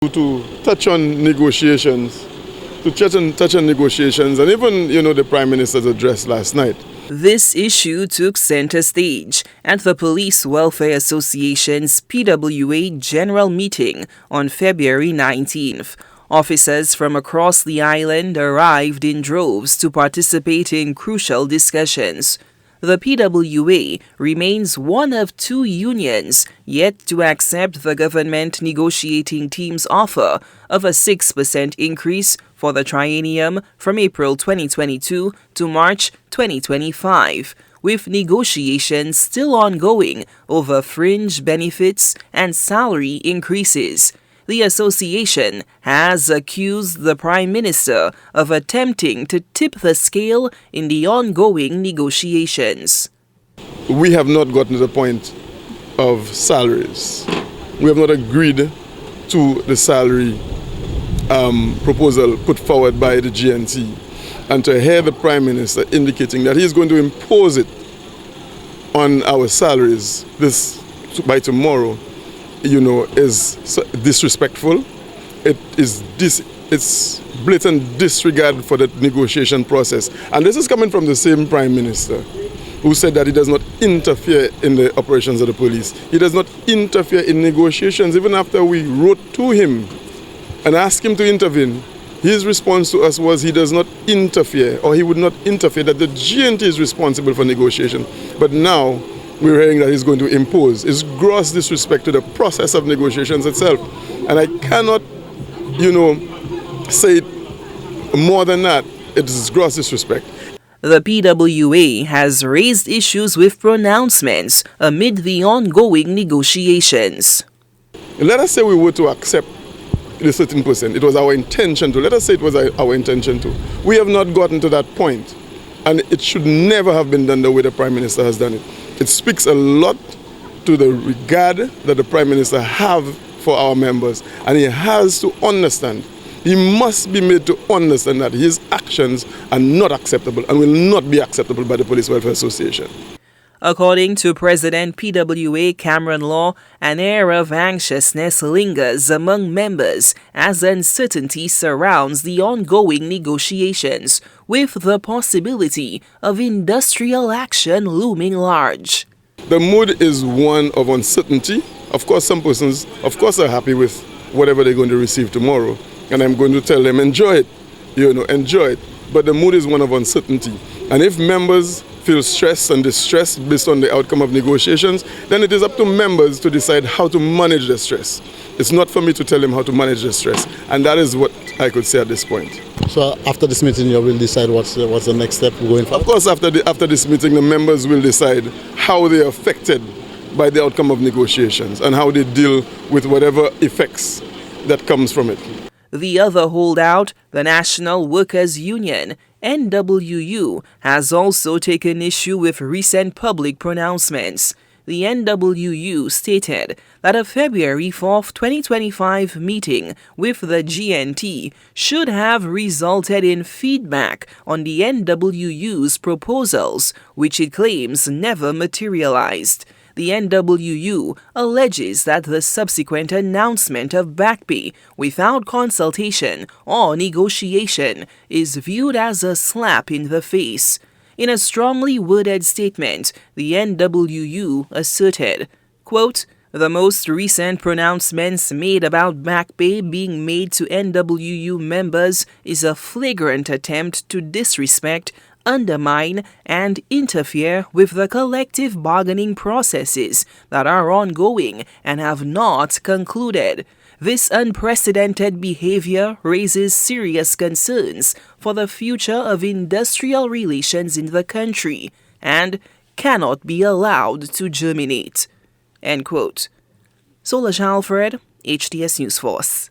To touch on negotiations, and even, the Prime Minister's address last night. This issue took center stage at the Police Welfare Association's PWA General Meeting on February 19th. Officers from across the island arrived in droves to participate in crucial discussions. The PWA remains one of two unions yet to accept the government negotiating team's offer of a 6% increase for the triennium from April 2022 to March 2025, with negotiations still ongoing over fringe benefits and salary increases. The association has accused the Prime Minister of attempting to tip the scale in the ongoing negotiations. We have not gotten to the point of salaries. We have not agreed to the salary proposal put forward by the GNT. And to hear the Prime Minister indicating that he's going to impose it on our salaries by tomorrow, is disrespectful. It's blatant disregard for the negotiation process. And this is coming from the same Prime Minister who said that he does not interfere in the operations of the police. He does not interfere in negotiations. Even after we wrote to him and asked him to intervene, his response to us was he does not interfere, or he would not interfere, that the GNT is responsible for negotiation. But now we're hearing that he's going to impose. It's gross disrespect to the process of negotiations itself. And I cannot, say it more than that. It is gross disrespect. The PWA has raised issues with pronouncements amid the ongoing negotiations. Let us say we were to accept a certain percent. It was our intention to. Let us say it was our intention to. We have not gotten to that point. And it should never have been done the way the Prime Minister has done it. It speaks a lot to the regard that the Prime Minister have for our members. And he has to understand, he must be made to understand that his actions are not acceptable and will not be acceptable by the Police Welfare Association. According to President PWA Cameron Law, an air of anxiousness lingers among members as uncertainty surrounds the ongoing negotiations, with the possibility of industrial action looming large. The mood is one of uncertainty. Of course, some persons, are happy with whatever they're going to receive tomorrow. And I'm going to tell them, enjoy it, enjoy it. But the mood is one of uncertainty. And if members feel stressed and distressed based on the outcome of negotiations, then it is up to members to decide how to manage the stress. It's not for me to tell them how to manage the stress. And that is what I could say at this point. So after this meeting, you will decide what's the next step going forward? Of course, after this meeting, the members will decide how they are affected by the outcome of negotiations and how they deal with whatever effects that comes from it. The other holdout, the National Workers' Union, NWU, has also taken issue with recent public pronouncements. The NWU stated that a February 4, 2025 meeting with the GNT should have resulted in feedback on the NWU's proposals, which it claims never materialized. The NWU alleges that the subsequent announcement of back pay without consultation or negotiation is viewed as a slap in the face. In a strongly worded statement, the NWU asserted, quote, "The most recent pronouncements made about back pay being made to NWU members is a flagrant attempt to disrespect, undermine, and interfere with the collective bargaining processes that are ongoing and have not concluded. This unprecedented behavior raises serious concerns for the future of industrial relations in the country and cannot be allowed to germinate." End quote. Solange Alfred, HTS News Force.